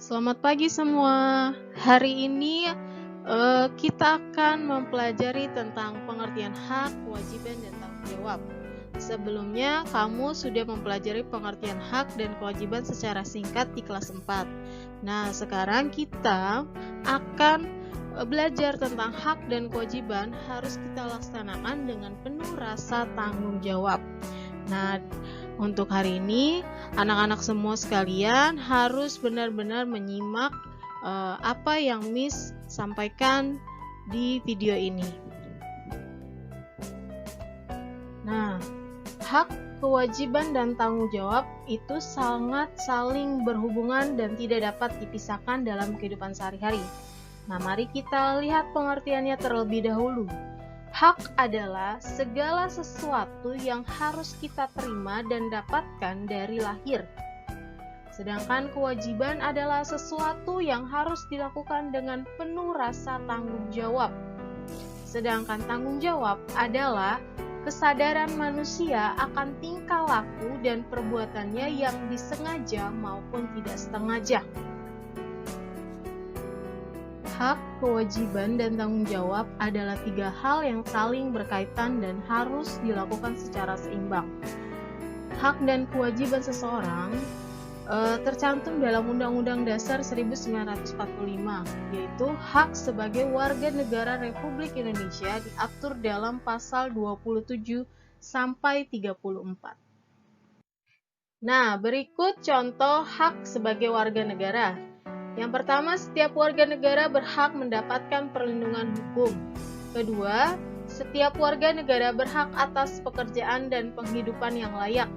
Selamat pagi semua. Hari ini kita akan mempelajari tentang pengertian hak, kewajiban, dan tanggung jawab. Sebelumnya, kamu sudah mempelajari pengertian hak dan kewajiban secara singkat di kelas 4. Nah, sekarang kita akan belajar tentang hak dan kewajiban harus kita laksanakan dengan penuh rasa tanggung jawab. Nah, untuk hari ini, anak-anak semua sekalian harus benar-benar menyimak apa yang Miss sampaikan di video ini. Nah, hak, kewajiban, dan tanggung jawab itu sangat saling berhubungan dan tidak dapat dipisahkan dalam kehidupan sehari-hari. Nah, mari kita lihat pengertiannya terlebih dahulu. Hak adalah segala sesuatu yang harus kita terima dan dapatkan dari lahir. Sedangkan kewajiban adalah sesuatu yang harus dilakukan dengan penuh rasa tanggung jawab. Sedangkan tanggung jawab adalah kesadaran manusia akan tingkah laku dan perbuatannya yang disengaja maupun tidak sengaja. Hak, kewajiban, dan tanggung jawab adalah 3 hal yang saling berkaitan dan harus dilakukan secara seimbang. Hak dan kewajiban seseorang tercantum dalam Undang-Undang Dasar 1945, yaitu hak sebagai warga negara Republik Indonesia diatur dalam pasal 27 sampai 34. Nah, berikut contoh hak sebagai warga negara. Yang pertama, setiap warga negara berhak mendapatkan perlindungan hukum. Kedua, setiap warga negara berhak atas pekerjaan dan penghidupan yang layak.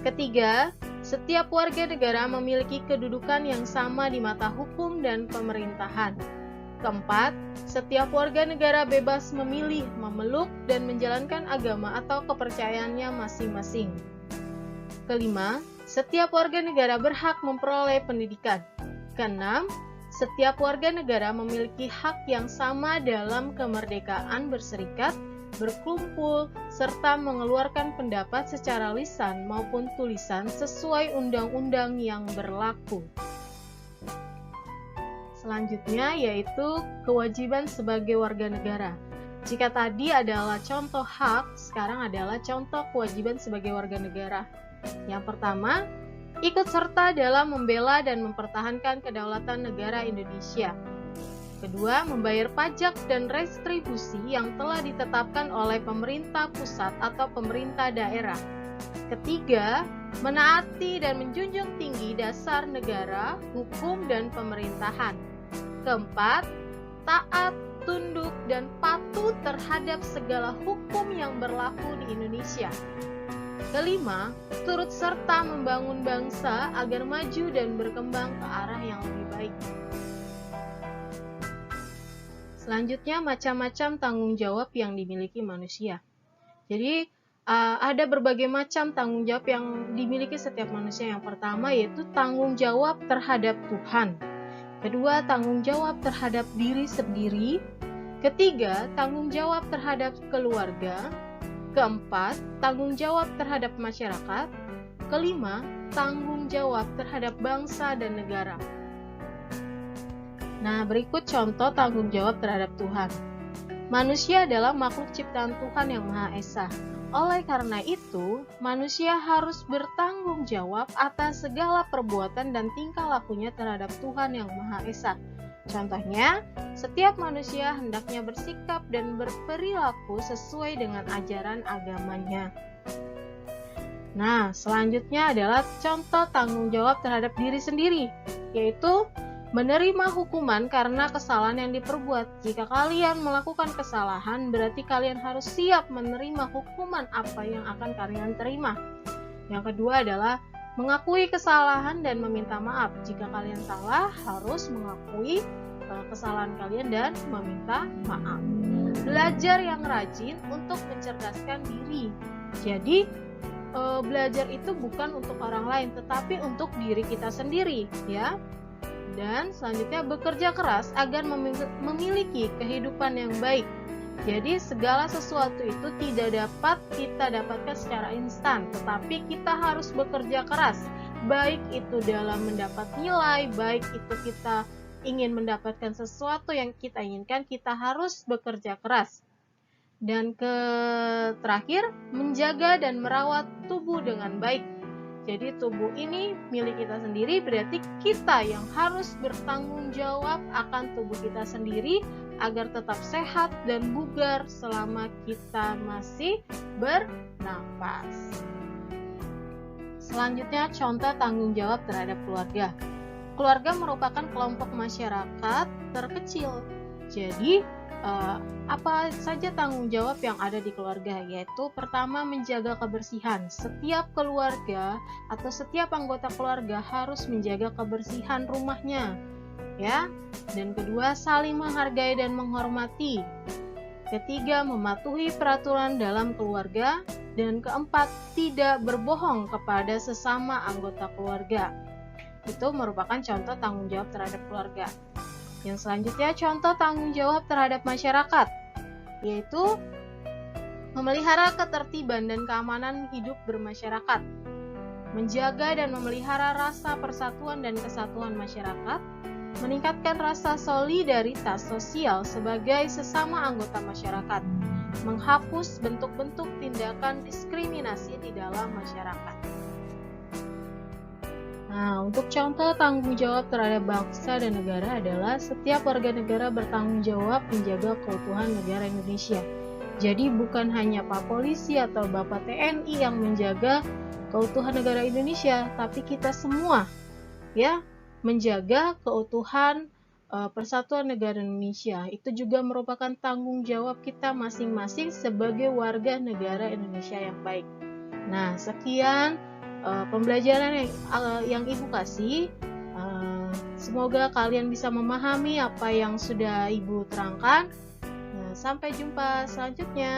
Ketiga, setiap warga negara memiliki kedudukan yang sama di mata hukum dan pemerintahan. Keempat, setiap warga negara bebas memilih, memeluk, dan menjalankan agama atau kepercayaannya masing-masing. Kelima, setiap warga negara berhak memperoleh pendidikan. Keenam, setiap warga negara memiliki hak yang sama dalam kemerdekaan berserikat, berkumpul, serta mengeluarkan pendapat secara lisan maupun tulisan sesuai undang-undang yang berlaku. Selanjutnya yaitu kewajiban sebagai warga negara. Jika tadi adalah contoh hak, sekarang adalah contoh kewajiban sebagai warga negara. Yang pertama, ikut serta dalam membela dan mempertahankan kedaulatan negara Indonesia. Kedua, membayar pajak dan retribusi yang telah ditetapkan oleh pemerintah pusat atau pemerintah daerah. Ketiga, menaati dan menjunjung tinggi dasar negara, hukum, dan pemerintahan. Keempat, taat, tunduk, dan patuh terhadap segala hukum yang berlaku di Indonesia. Kelima, turut serta membangun bangsa agar maju dan berkembang ke arah yang lebih baik. Selanjutnya, macam-macam tanggung jawab yang dimiliki manusia. Jadi, ada berbagai macam tanggung jawab yang dimiliki setiap manusia. Yang pertama yaitu tanggung jawab terhadap Tuhan. Kedua, tanggung jawab terhadap diri sendiri. Ketiga, tanggung jawab terhadap keluarga. Keempat, tanggung jawab terhadap masyarakat. Kelima, tanggung jawab terhadap bangsa dan negara. Nah, berikut contoh tanggung jawab terhadap Tuhan. Manusia adalah makhluk ciptaan Tuhan yang Maha Esa. Oleh karena itu, manusia harus bertanggung jawab atas segala perbuatan dan tingkah lakunya terhadap Tuhan yang Maha Esa. Contohnya, setiap manusia hendaknya bersikap dan berperilaku sesuai dengan ajaran agamanya. Nah, selanjutnya adalah contoh tanggung jawab terhadap diri sendiri, yaitu menerima hukuman karena kesalahan yang diperbuat. Jika kalian melakukan kesalahan, berarti kalian harus siap menerima hukuman apa yang akan kalian terima. Yang kedua adalah mengakui kesalahan dan meminta maaf. Jika kalian salah, harus mengakui kesalahan kalian dan meminta maaf. Belajar yang rajin untuk mencerdaskan diri. Jadi, belajar itu bukan untuk orang lain, tetapi untuk diri kita sendiri, ya. Dan selanjutnya bekerja keras agar memiliki kehidupan yang baik. Jadi segala sesuatu itu tidak dapat kita dapatkan secara instan, tetapi kita harus bekerja keras baik itu dalam mendapat nilai, baik itu kita ingin mendapatkan sesuatu yang kita inginkan, kita harus bekerja keras. Dan terakhir, menjaga dan merawat tubuh dengan baik. Jadi tubuh ini milik kita sendiri, berarti kita yang harus bertanggung jawab akan tubuh kita sendiri agar tetap sehat dan bugar selama kita masih bernapas. Selanjutnya, contoh tanggung jawab terhadap keluarga. Keluarga merupakan kelompok masyarakat terkecil. Jadi, apa saja tanggung jawab yang ada di keluarga? Yaitu pertama, menjaga kebersihan. Setiap keluarga atau setiap anggota keluarga harus menjaga kebersihan rumahnya, ya. Dan kedua, saling menghargai dan menghormati. Ketiga, mematuhi peraturan dalam keluarga. Dan keempat, tidak berbohong kepada sesama anggota keluarga. Itu merupakan contoh tanggung jawab terhadap keluarga. Yang selanjutnya, contoh tanggung jawab terhadap masyarakat, yaitu memelihara ketertiban dan keamanan hidup bermasyarakat, menjaga dan memelihara rasa persatuan dan kesatuan masyarakat, meningkatkan rasa solidaritas sosial sebagai sesama anggota masyarakat, menghapus bentuk-bentuk tindakan diskriminasi di dalam masyarakat. Nah, untuk contoh tanggung jawab terhadap bangsa dan negara adalah setiap warga negara bertanggung jawab menjaga keutuhan negara Indonesia. Jadi bukan hanya Pak Polisi atau Bapak TNI yang menjaga keutuhan negara Indonesia, tapi kita semua ya menjaga keutuhan persatuan negara Indonesia. Itu juga merupakan tanggung jawab kita masing-masing sebagai warga negara Indonesia yang baik. Nah, sekian pembelajaran yang Ibu kasih. Semoga kalian bisa memahami apa yang sudah Ibu terangkan. Nah, sampai jumpa selanjutnya.